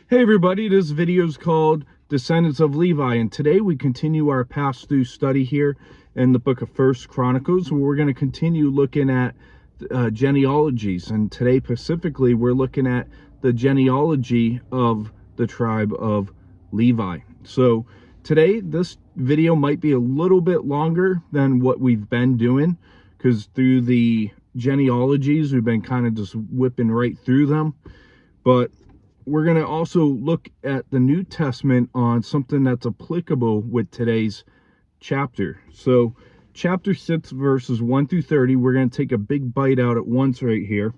Hey everybody, this video is called Descendants of Levi, and today we continue our pass-through study here in the book of First Chronicles, where we're going to continue looking at genealogies. And today specifically we're looking at the genealogy of the tribe of Levi. So today this video might be a little bit longer than what we've been doing, because through the genealogies we've been kind of just whipping right through them. But we're going to also look at the New Testament on something that's applicable with today's chapter. So chapter 6 verses 1 through 30, we're going to take a big bite out at once right here.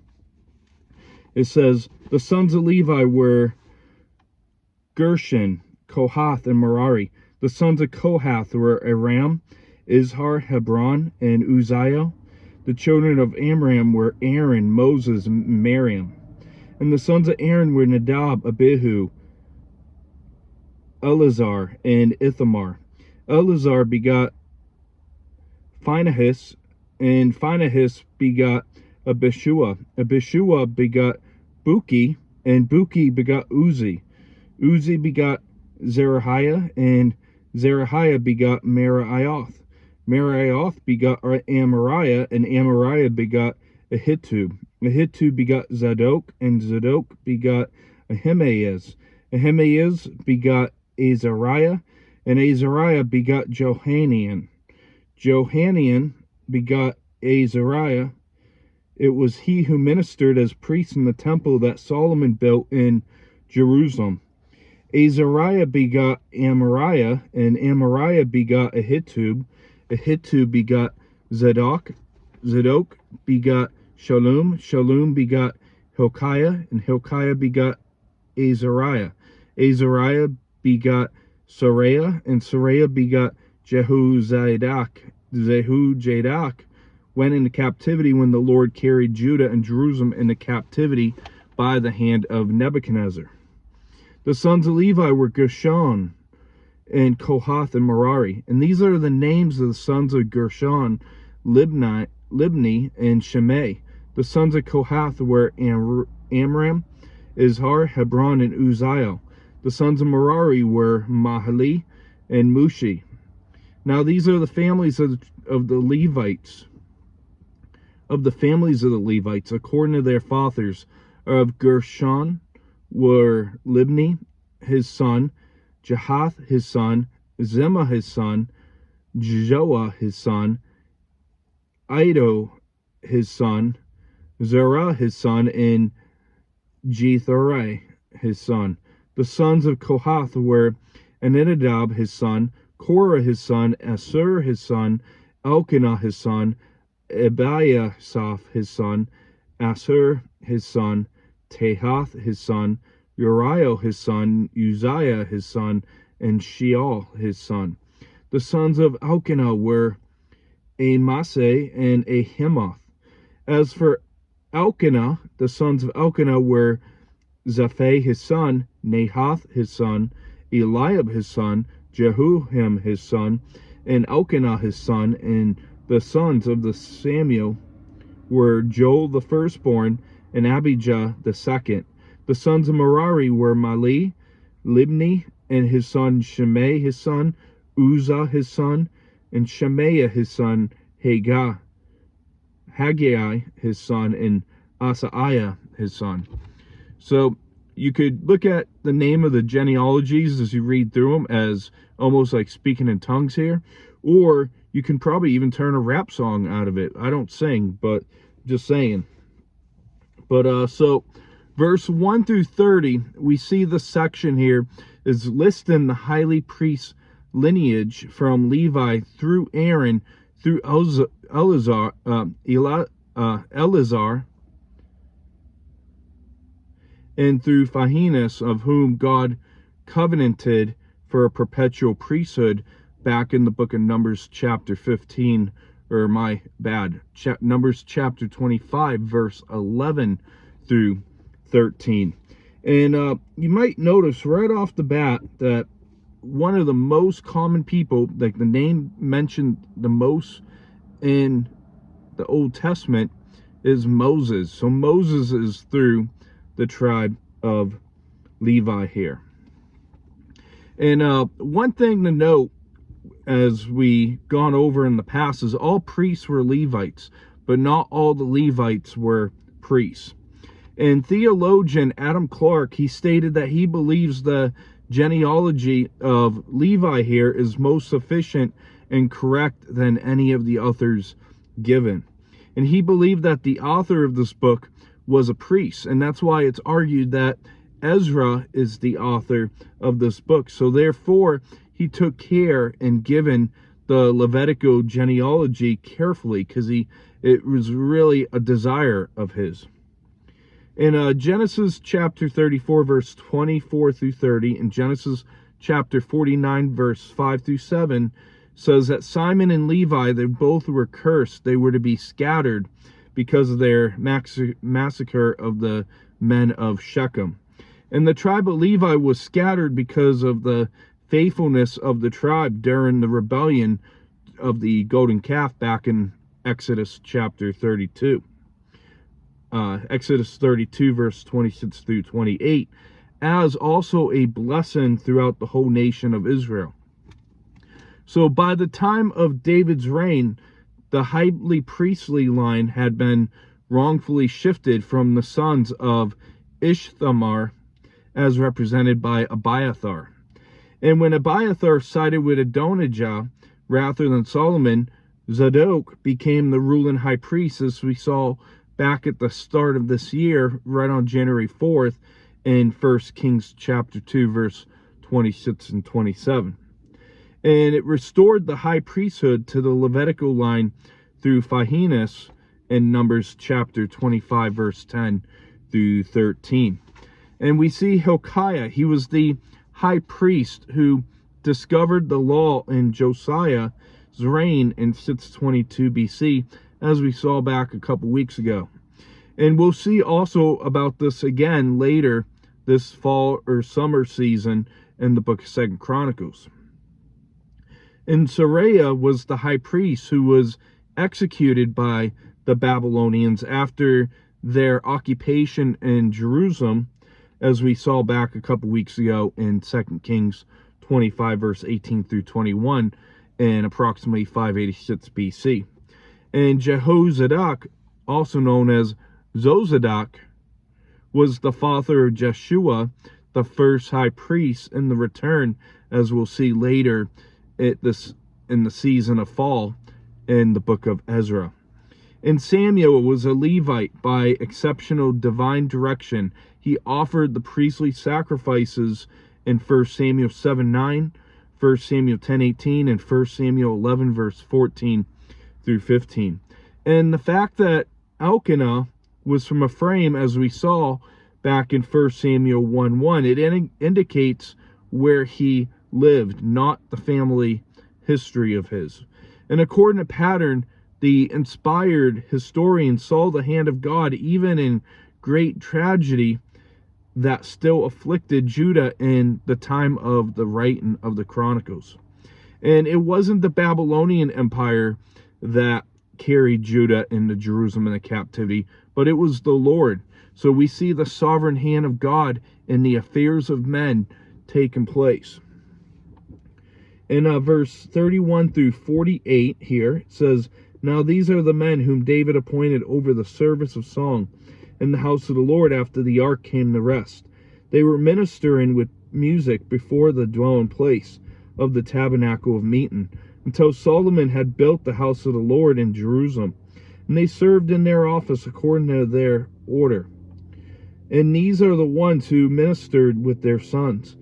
It says, the sons of Levi were Gershon, Kohath, and Merari. The sons of Kohath were Aram, Izhar, Hebron, and Uzziel. The children of Amram were Aaron, Moses, and Miriam. And the sons of Aaron were Nadab, Abihu, Eleazar, and Ithamar. Eleazar begot Phinehas, and Phinehas begot Abishua. Abishua begot Buki, and Buki begot Uzi. Uzi begot Zerahiah, and Zerahiah begot Meraioth. Meraioth begot Amariah, and Amariah begot Ahitub. Ahitub begot Zadok, and Zadok begot Ahimaaz. Ahimaaz begot Azariah, and Azariah begot Johanan. Johanan begot Azariah. It was he who ministered as priest in the temple that Solomon built in Jerusalem. Azariah begot Amariah, and Amariah begot Ahitub. Ahitub begot Zadok. Zadok begot Shalom. Shalom begot Hilkiah, and Hilkiah begot Azariah. Azariah begot Saraiah, and Saraiah begot Jehuzadak. Jehuzadak went into captivity when the Lord carried Judah and Jerusalem into captivity by the hand of Nebuchadnezzar. The sons of Levi were Gershon, and Kohath, and Merari. And these are the names of the sons of Gershon, Libni, and Shimei. The sons of Kohath were Amram, Izhar, Hebron, and Uzziel. The sons of Merari were Mahali and Mushi. Now these are the families of the Levites. Of the families of the Levites, according to their fathers, of Gershon were Libni, his son, Jahath, his son, Zimah, his son, Joah, his son, Ido, his son, Zerah, his son, and Jetharai, his son. The sons of Kohath were Aminadab, his son, Korah, his son, Asur, his son, Elkanah, his son, Ebiasaph, his son, Asur, his son, Tehath, his son, Uriel, his son, Uzziah, his son, and Sheol, his son. The sons of Elkanah were Amasai and Ahimoth. As for Elkanah, the sons of Elkanah were Zaphay, his son, Nahath, his son, Eliab, his son, Jehuhim, his son, and Elkanah, his son. And the sons of the Samuel were Joel the firstborn, and Abijah the second. The sons of Merari were Mali, Libni, and his son Shimei, his son, Uzzah, his son, and Shemaiah, his son, Haggai, his son, and Asaiah, his son. So you could look at the name of the genealogies as you read through them as almost like speaking in tongues here, or you can probably even turn a rap song out of it. I don't sing, but just saying. But so verse 1 through 30, we see the section here is listing the highly priest lineage from Levi through Aaron, through Eleazar, and through Phinehas, of whom God covenanted for a perpetual priesthood back in the book of Numbers chapter 15, or my bad, Numbers chapter 25, verse 11 through 13. And you might notice right off the bat that one of the most common people, like the name mentioned the most in the Old Testament, is Moses. So Moses is through the tribe of Levi here. And one thing to note, as we gone over in the past, is all priests were Levites, but not all the Levites were priests. And theologian Adam Clarke, he stated that he believes the genealogy of Levi here is most sufficient and correct than any of the others given. And he believed that the author of this book was a priest, and that's why it's argued that Ezra is the author of this book. So therefore, he took care in giving the Levitical genealogy carefully, because it was really a desire of his. In Genesis chapter 34, verse 24 through 30, and Genesis chapter 49, verse 5 through 7, says that Simon and Levi, they both were cursed. They were to be scattered because of their massacre of the men of Shechem. And the tribe of Levi was scattered because of the faithfulness of the tribe during the rebellion of the golden calf back in Exodus chapter 32. Exodus 32, verse 26 through 28, as also a blessing throughout the whole nation of Israel. So by the time of David's reign, the highly priestly line had been wrongfully shifted from the sons of Ishthamar, as represented by Abiathar. And when Abiathar sided with Adonijah rather than Solomon, Zadok became the ruling high priest, as we saw back at the start of this year, right on January 4th, in 1 Kings chapter 2, verse 26 and 27. And it restored the high priesthood to the Levitical line through Phinehas in Numbers chapter 25, verse 10 through 13. And we see Hilkiah, he was the high priest who discovered the law in Josiah's reign in 622 BC, as we saw back a couple weeks ago. And we'll see also about this again later this fall or summer season in the book of 2 Chronicles. And Seraiah was the high priest who was executed by the Babylonians after their occupation in Jerusalem, as we saw back a couple weeks ago in 2 Kings 25, verse 18 through 21, in approximately 586 BC. And Jehozadak, also known as Zozadak, was the father of Jeshua, the first high priest in the return, as we'll see later in the season of fall in the book of Ezra. And Samuel was a Levite by exceptional divine direction. He offered the priestly sacrifices in 1 Samuel 7:9, 1 Samuel 10:18, and 1 Samuel 11, verse 14 through 15. And the fact that Elkanah was from Ephraim, as we saw back in 1 Samuel 1:1, it indicates where he lived, not the family history of his. And according to pattern, the inspired historian saw the hand of God even in great tragedy that still afflicted Judah in the time of the writing of the Chronicles. And it wasn't the Babylonian Empire that carried Judah into Jerusalem in the captivity, but it was the Lord. So we see the sovereign hand of God in the affairs of men taking place. In verse 31 through 48 here, it says, "Now these are the men whom David appointed over the service of song in the house of the Lord after the ark came to rest. They were ministering with music before the dwelling place of the tabernacle of meeting, until Solomon had built the house of the Lord in Jerusalem. And they served in their office according to their order. And these are the ones who ministered with their sons.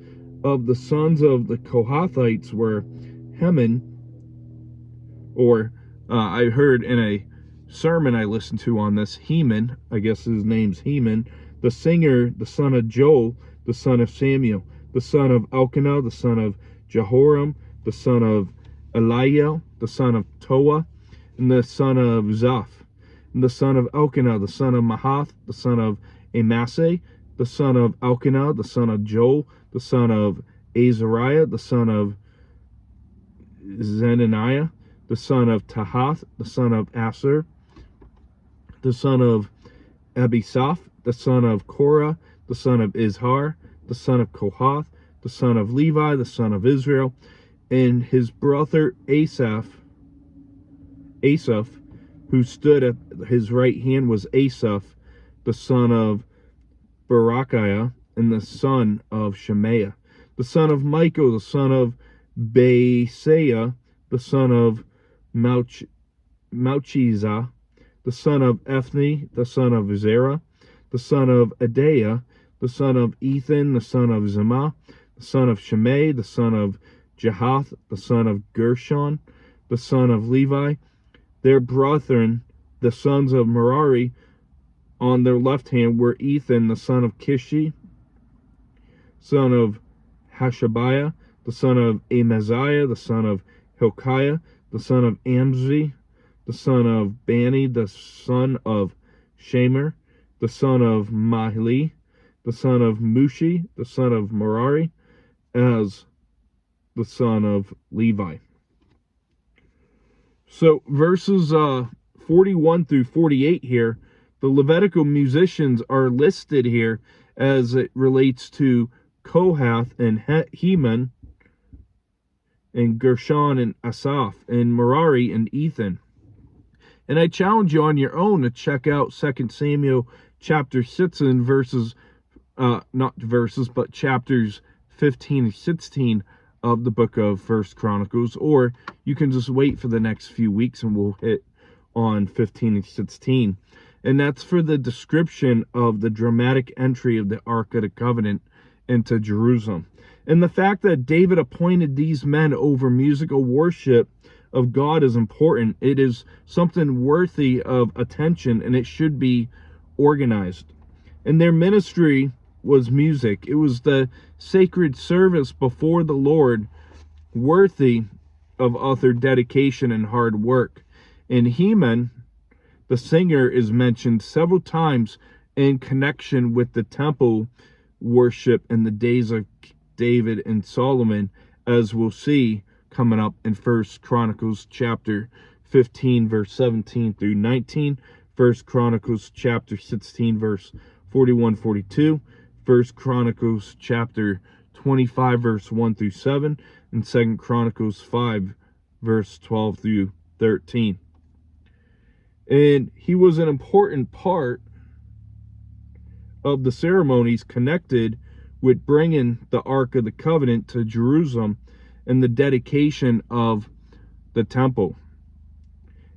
Of the sons of the Kohathites were Heman, I heard in a sermon I listened to on this, Heman, I guess his name's Heman, the singer, the son of Joel, the son of Samuel, the son of Elkanah, the son of Jehoram, the son of Eliel, the son of Toah, and the son of Zaph, and the son of Elkanah, the son of Mahath, the son of Amasai, the son of Elkanah, the son of Joel, the son of Azariah, the son of Zenaniah, the son of Tahath, the son of Aser, the son of Abisaph, the son of Korah, the son of Izhar, the son of Kohath, the son of Levi, the son of Israel, and his brother Asaph, who stood at his right hand, was Asaph, the son of Berechiah, and the son of Shemaiah, the son of Michael, the son of Baaseiah, the son of Malchizah, the son of Ethni, the son of Zerah, the son of Adaiah, the son of Ethan, the son of Zimmah, the son of Shimei, the son of Jahath, the son of Gershon, the son of Levi. Their brethren, the sons of Merari, on their left hand were Ethan, the son of Kishi, son of Hashabiah, the son of Amaziah, the son of Hilkiah, the son of Amzi, the son of Bani, the son of Shamer, the son of Mahli, the son of Mushi, the son of Merari, as the son of Levi. So verses 41 through 48 here, the Levitical musicians are listed here as it relates to Kohath and Heman and Gershon and Asaph and Merari and Ethan. And I challenge you on your own to check out 2 Samuel chapter 6 and verses, not verses, but chapters 15 and 16 of the book of 1 Chronicles, or you can just wait for the next few weeks and we'll hit on 15 and 16. And that's for the description of the dramatic entry of the Ark of the Covenant into Jerusalem. And the fact that David appointed these men over musical worship of God is important. It is something worthy of attention, and it should be organized. And their ministry was music. It was the sacred service before the Lord, worthy of utter dedication and hard work. And Heman, the singer, is mentioned several times in connection with the temple worship in the days of David and Solomon, as we'll see coming up in 1 Chronicles chapter 15 verse 17 through 19, 1 Chronicles chapter 16 verse 41-42, 1 Chronicles chapter 25 verse 1 through 7, and 2 Chronicles 5 verse 12 through 13. And he was an important part of the ceremonies connected with bringing the Ark of the Covenant to Jerusalem and the dedication of the temple.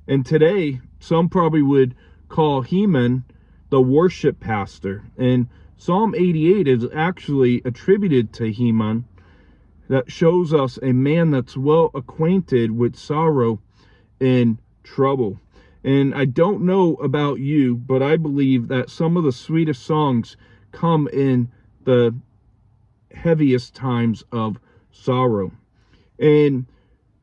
And today, some probably would call Heman the worship pastor. And Psalm 88 is actually attributed to Heman. That shows us a man that's well acquainted with sorrow and trouble. And I don't know about you, but I believe that some of the sweetest songs come in the heaviest times of sorrow. And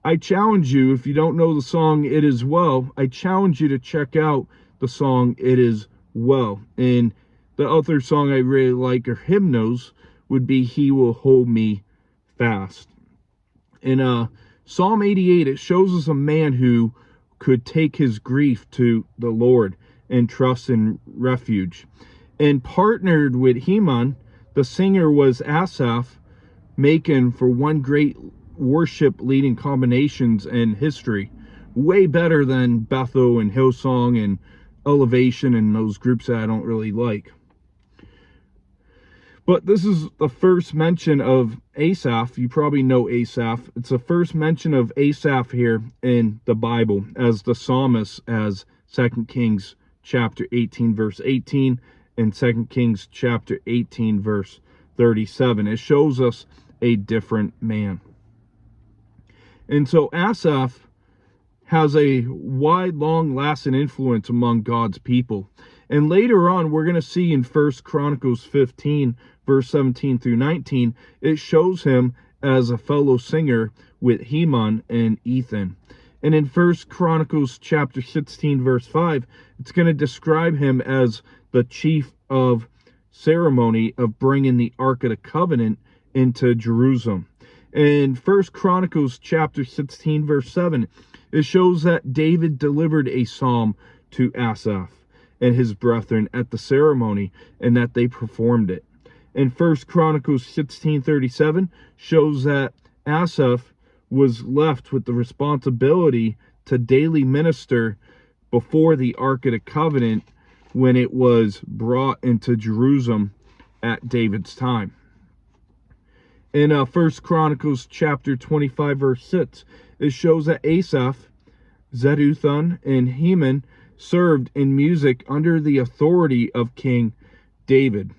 I challenge you, if you don't know the song It Is Well, I challenge you to check out the song It Is Well. And the other song I really like, or hymnos, would be He Will Hold Me Fast. In Psalm 88, it shows us a man who could take his grief to the Lord and trust in refuge. And partnered with Heman, the singer was Asaph, making for one great worship leading combinations in history. Way better than Bethel and Hillsong and Elevation and those groups that I don't really like. But this is the first mention of Asaph. You probably know Asaph. It's the first mention of Asaph here in the Bible as the psalmist, as 2 Kings chapter 18 verse 18 and 2 Kings chapter 18 verse 37. It shows us a different man. And so Asaph has a wide, long-lasting influence among God's people. And later on, we're going to see in 1 Chronicles 15, verse 17 through 19, it shows him as a fellow singer with Heman and Ethan. And in 1 Chronicles chapter 16, verse 5, it's going to describe him as the chief of ceremony of bringing the Ark of the Covenant into Jerusalem. In 1 Chronicles chapter 16, verse 7, it shows that David delivered a psalm to Asaph and his brethren at the ceremony, and that they performed it. And 1 Chronicles 16:37 shows that Asaph was left with the responsibility to daily minister before the Ark of the Covenant when it was brought into Jerusalem at David's time. In 1 Chronicles chapter 25 verse 6, it shows that Asaph, Zeduthun, and Heman served in music under the authority of King David.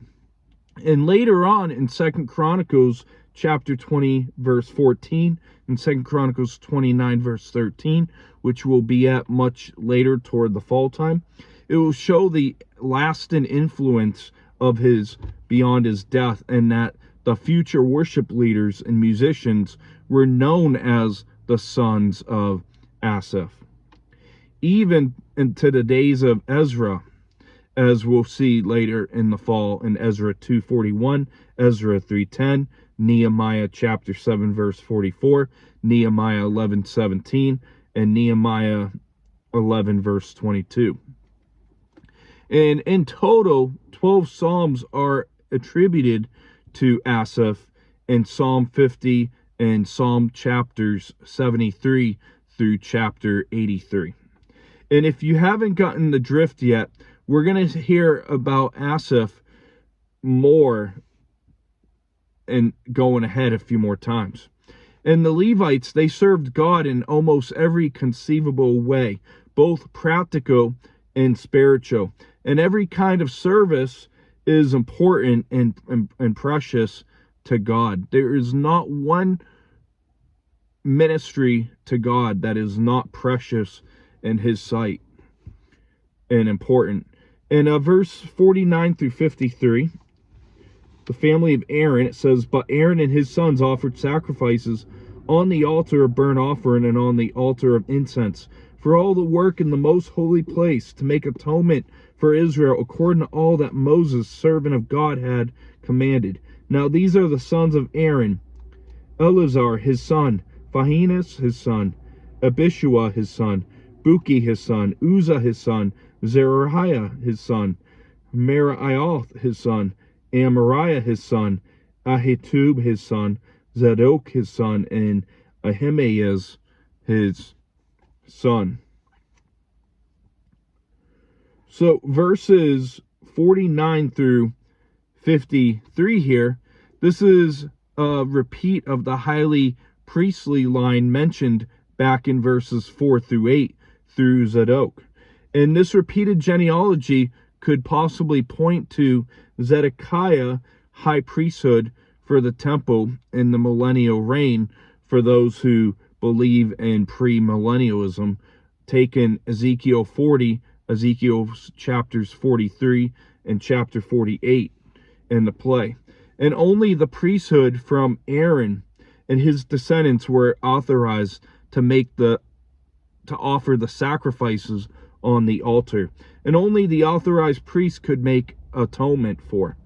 And later on in 2 Chronicles chapter 20 verse 14 and 2 Chronicles 29 verse 13, which will be at much later toward the fall time, it will show the lasting influence of his beyond his death, and that the future worship leaders and musicians were known as the sons of Asaph. Even into the days of Ezra, as we'll see later in the fall in Ezra 2:41, Ezra 3:10, Nehemiah chapter 7 verse 44, Nehemiah 11:17, and Nehemiah 11 verse 22. And in total, 12 psalms are attributed to Asaph in Psalm 50 and Psalm chapters 73 through chapter 83. And if you haven't gotten the drift yet, we're going to hear about Asaph more and going ahead a few more times. And the Levites, they served God in almost every conceivable way, both practical and spiritual. And every kind of service is important and precious to God. There is not one ministry to God that is not precious in his sight and important. In verse 49 through 53, the family of Aaron, it says, "But Aaron and his sons offered sacrifices on the altar of burnt offering and on the altar of incense for all the work in the most holy place, to make atonement for Israel according to all that Moses, servant of God, had commanded. Now these are the sons of Aaron: Eleazar his son, Phinehas his son, Abishua his son, Buki his son, Uzzah his son, Zerahiah his son, Merioth his son, Amariah his son, Ahitub his son, Zadok his son, and Ahimaaz his son." So verses 49 through 53 here, this is a repeat of the highly priestly line mentioned back in verses 4 through 8 through Zadok. And this repeated genealogy could possibly point to Zedekiah high priesthood for the temple in the millennial reign for those who believe in premillennialism, taken Ezekiel 40, Ezekiel chapters 43 and chapter 48 in the play. And only the priesthood from Aaron and his descendants were authorized to offer the sacrifices on the altar, and only the authorized priest could make atonement for.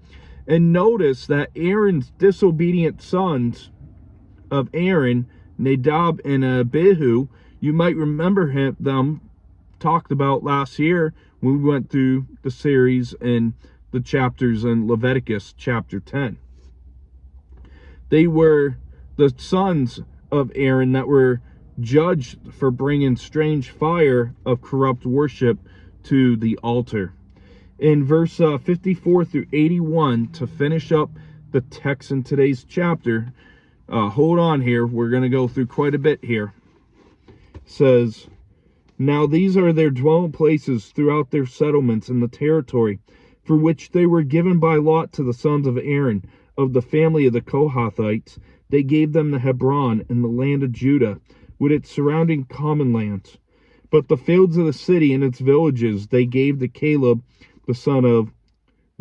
And notice that Aaron's disobedient sons of Aaron, Nadab and Abihu, you might remember them talked about last year when we went through the series in the chapters in Leviticus chapter 10. They were the sons of Aaron that were judged for bringing strange fire of corrupt worship to the altar. In verse 54 through 81, to finish up the text in today's chapter, hold on here, we're going to go through quite a bit here. It says, "Now these are their dwelling places throughout their settlements in the territory for which they were given by lot to the sons of Aaron of the family of the Kohathites. They gave them the Hebron in the land of Judah with its surrounding common lands. But the fields of the city and its villages they gave to Caleb the son of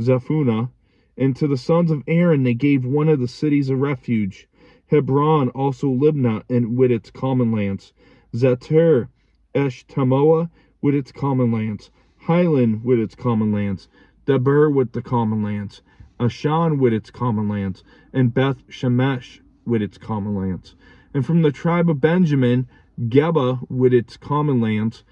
Zephunah, and to the sons of Aaron they gave one of the cities of refuge, Hebron, also Libnah and with its common lands, Zeter, Eshtemoa with its common lands, Highland with its common lands, Debir with the common lands, Ashan with its common lands, and Beth Shemesh with its common lands. And from the tribe of Benjamin, Geba with its common lands,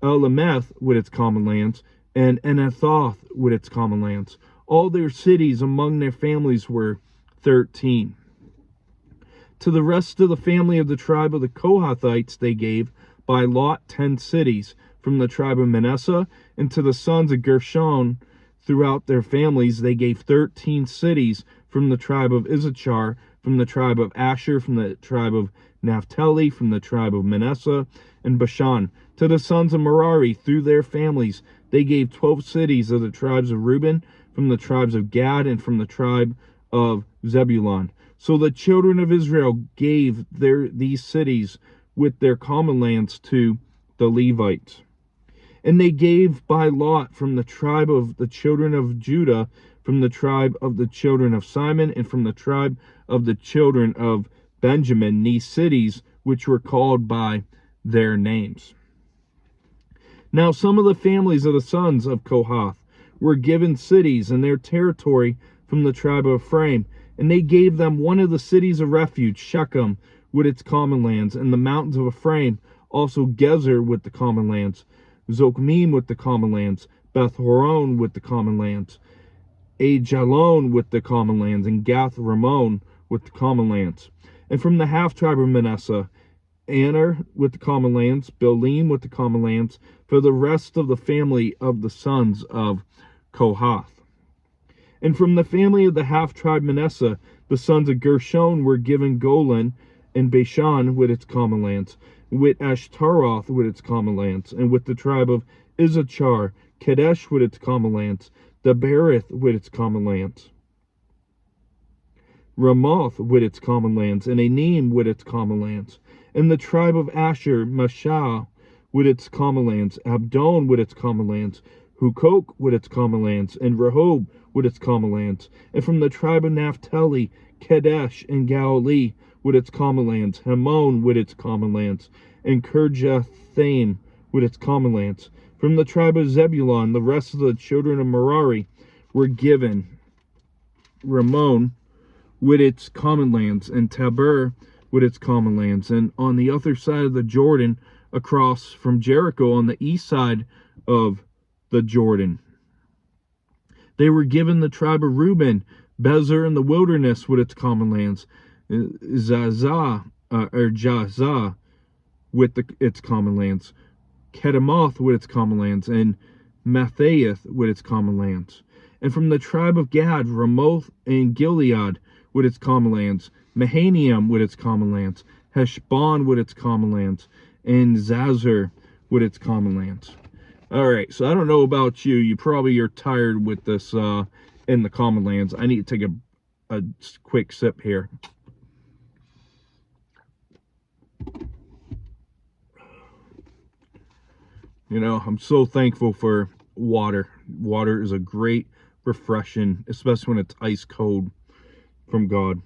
Elameth with its common lands, and Anathoth with its common lands. All their cities among their families were 13. To the rest of the family of the tribe of the Kohathites they gave by lot 10 cities from the tribe of Manasseh, and to the sons of Gershon throughout their families they gave 13 cities from the tribe of Issachar, from the tribe of Asher, from the tribe of Naphtali, from the tribe of Manasseh and Bashan. To the sons of Merari through their families they gave 12 cities of the tribes of Reuben, from the tribes of Gad, and from the tribe of Zebulun. So the children of Israel gave these cities with their common lands to the Levites. And they gave by lot from the tribe of the children of Judah, from the tribe of the children of Simon, and from the tribe of the children of Benjamin, these cities which were called by their names. Now some of the families of the sons of Kohath were given cities and their territory from the tribe of Ephraim, and they gave them one of the cities of refuge, Shechem, with its common lands, and the mountains of Ephraim, also Gezer with the common lands, Zokmeam with the common lands, Beth Horon with the common lands, Ajalon with the common lands, and Gath Ramon with the common lands. And from the half tribe of Manasseh, Aner with the common lands, Bilim with the common lands, for the rest of the family of the sons of Kohath. And from the family of the half tribe Manasseh, the sons of Gershon were given Golan and Bashan with its common lands, with Ashtaroth with its common lands, and with the tribe of Issachar, Kadesh with its common lands, Daberith with its common lands, Ramoth with its common lands, and Anim with its common lands, and the tribe of Asher, Mashah with its common lands, Abdon with its common lands, Hukok with its common lands, and Rehob with its common lands, and from the tribe of Naphtali, Kadesh and Galilee with its common lands, Hamon with its common lands, and Kirjathaim with its common lands. From the tribe of Zebulun, the rest of the children of Merari were given Ramon with its common lands, and Tabor with its common lands. And on the other side of the Jordan, across from Jericho, on the east side of the Jordan, they were given the tribe of Reuben, Bezer in the wilderness with its common lands, Jazah with its common lands, Kedemoth with its common lands, and Mathaith with its common lands. And from the tribe of Gad, Ramoth and Gilead with its common lands, Mahanaim with its common lands, Heshbon with its common lands, and Zazer with its common lands. All right, so I don't know about you. You probably are tired with this in the common lands. I need to take a quick sip here. You know, I'm so thankful for water. Water is a great refreshing, especially when it's ice cold from God.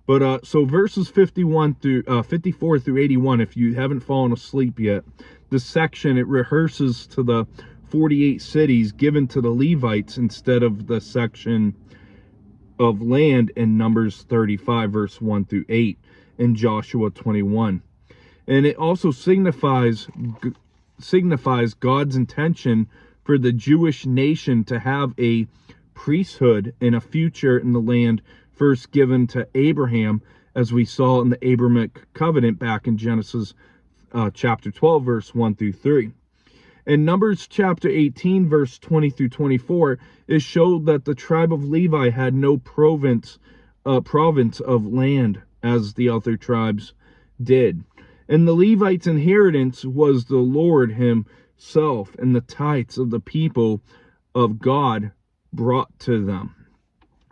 But so verses 54 through 81, if you haven't fallen asleep yet, this section, it rehearses to the 48 cities given to the Levites instead of the section of land in Numbers 35, verse 1 through 8, and Joshua 21. And it also signifies God's intention for the Jewish nation to have a priesthood and a future in the land first given to Abraham, as we saw in the Abrahamic covenant back in Genesis chapter 12, verse 1 through 3. In Numbers chapter 18, verse 20 through 24, it showed that the tribe of Levi had no province of land as the other tribes did. And the Levites' inheritance was the Lord himself, and the tithes of the people of God brought to them.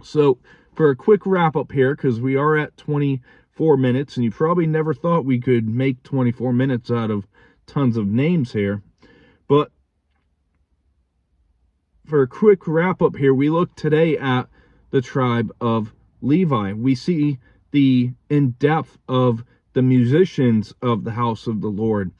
So, for a quick wrap up here, because we are at 24 minutes, and you probably never thought we could make 24 minutes out of tons of names here. But for a quick wrap up here, we look today at the tribe of Levi. We see the in-depth of the musicians of the house of the Lord.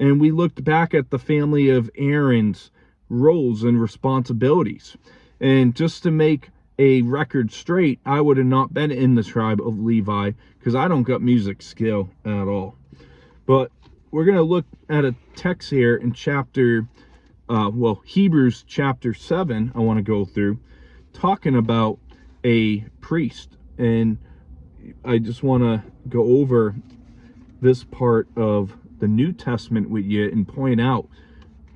And we looked back at the family of Aaron's roles and responsibilities. And just to make a record straight, I would have not been in the tribe of Levi because I don't got music skill at all. But we're going to look at a text here in Hebrews chapter 7, I want to go through, talking about a priest. And I just want to go over this part of the New Testament with you and point out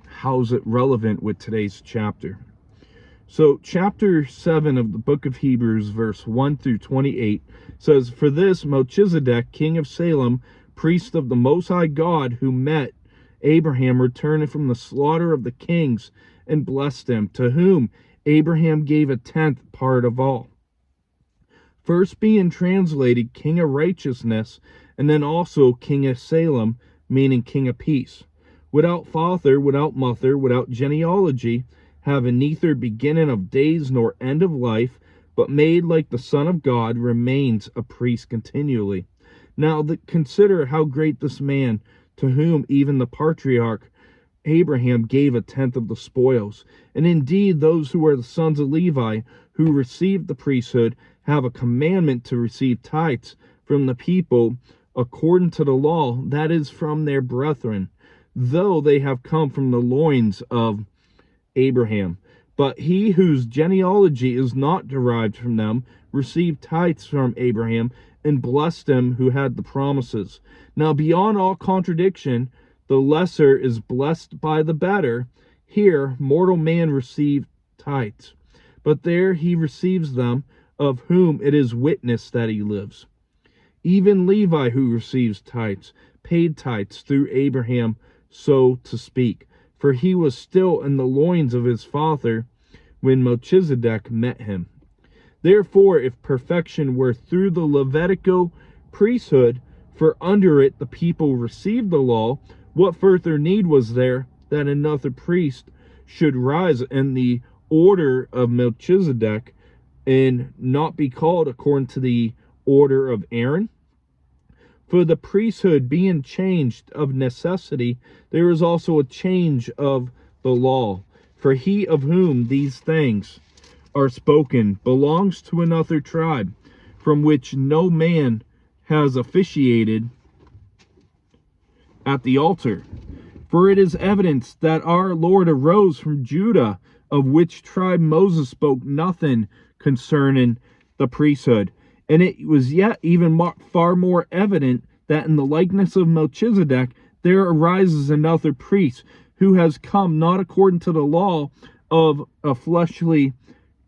how's it relevant with today's chapter. So chapter 7 of the book of Hebrews, verse 1 through 28 says, "For this Melchizedek, king of Salem, priest of the Most High God, who met Abraham returning from the slaughter of the kings and blessed him, to whom Abraham gave a tenth part of all. First being translated king of righteousness, and then also king of Salem, meaning king of peace. Without father, without mother, without genealogy, having neither beginning of days nor end of life, but made like the Son of God, remains a priest continually. Now consider how great this man, to whom even the patriarch Abraham gave a tenth of the spoils. And indeed, those who are the sons of Levi, who received the priesthood, have a commandment to receive tithes from the people according to the law, that is, from their brethren, though they have come from the loins of Abraham. But he whose genealogy is not derived from them received tithes from Abraham, and blessed him who had the promises. Now beyond all contradiction, the lesser is blessed by the better. Here mortal man received tithes, but there he receives them, of whom it is witness that he lives. Even Levi, who receives tithes, paid tithes through Abraham, so to speak, for he was still in the loins of his father when Melchizedek met him. Therefore, if perfection were through the Levitical priesthood, for under it the people received the law, what further need was there that another priest should rise in the order of Melchizedek, and not be called according to the order of Aaron? For the priesthood being changed of necessity, there is also a change of the law. For he of whom these things are spoken belongs to another tribe, from which no man has officiated at the altar. For it is evidence that our Lord arose from Judah, of which tribe Moses spoke nothing concerning the priesthood. And it was yet even far more evident that in the likeness of Melchizedek there arises another priest, who has come not according to the law of a fleshly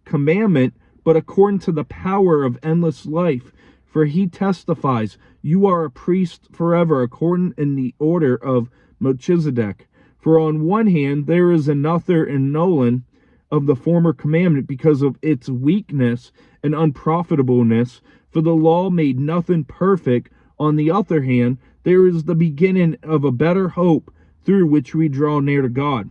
commandment, but according to the power of endless life. For he testifies, you are a priest forever, according in the order of Melchizedek. For on one hand there is another annulling of the former commandment, because of its weakness and unprofitableness, for the law made nothing perfect. On the other hand, there is the beginning of a better hope, through which we draw near to God.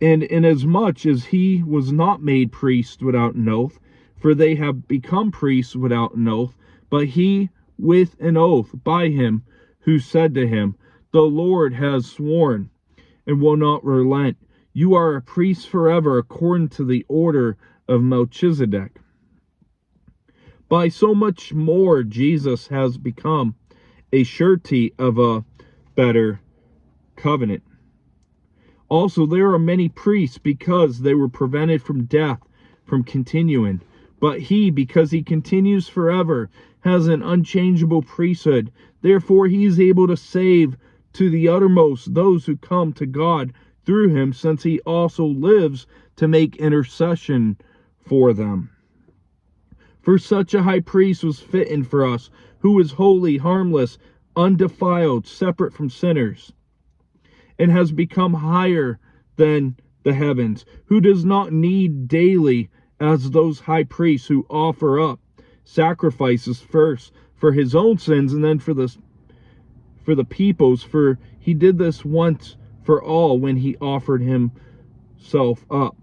And inasmuch as he was not made priest without an oath, for they have become priests without an oath, but he with an oath by him who said to him, the Lord has sworn and will not relent. You are a priest forever, according to the order of Melchizedek. By so much more Jesus has become a surety of a better covenant. Also there are many priests, because they were prevented from death, from continuing. But he, because he continues forever, has an unchangeable priesthood. Therefore he is able to save to the uttermost those who come to God through him, since he also lives to make intercession for them. For such a high priest was fitting for us, who is holy, harmless, undefiled, separate from sinners, and has become higher than the heavens, who does not need daily, as those high priests who offer up sacrifices first for his own sins and then for the people's, for he did this once for all when he offered himself up.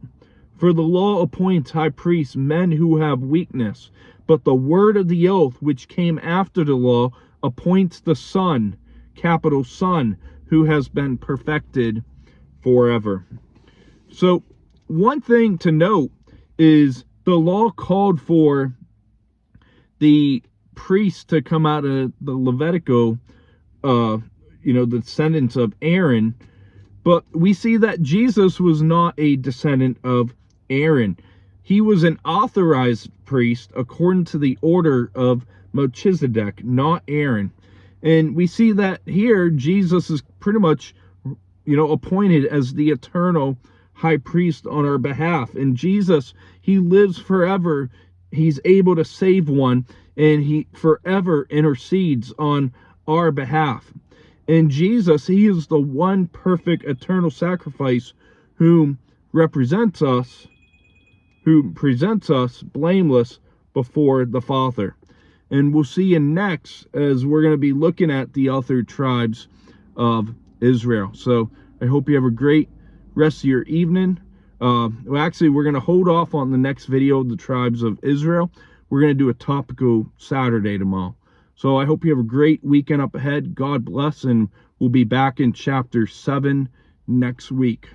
For the law appoints high priests men who have weakness, but the word of the oath which came after the law appoints the Son, capital Son, who has been perfected forever. So one thing to note is the law called for the priests to come out of the Levitical, the descendants of Aaron, but we see that Jesus was not a descendant of Aaron. he was an authorized priest according to the order of Melchizedek, not Aaron. And we see that here Jesus is pretty much, appointed as the eternal high priest on our behalf. And Jesus, he lives forever. He's able to save one, and he forever intercedes on our behalf. And Jesus, he is the one perfect eternal sacrifice who represents us, who presents us blameless before the Father. And we'll see you next as we're going to be looking at the other tribes of Israel. So I hope you have a great rest of your evening. Well, actually, we're going to hold off on the next video of the tribes of Israel. We're going to do a topical Saturday tomorrow. So I hope you have a great weekend up ahead. God bless, and we'll be back in chapter 7 next week.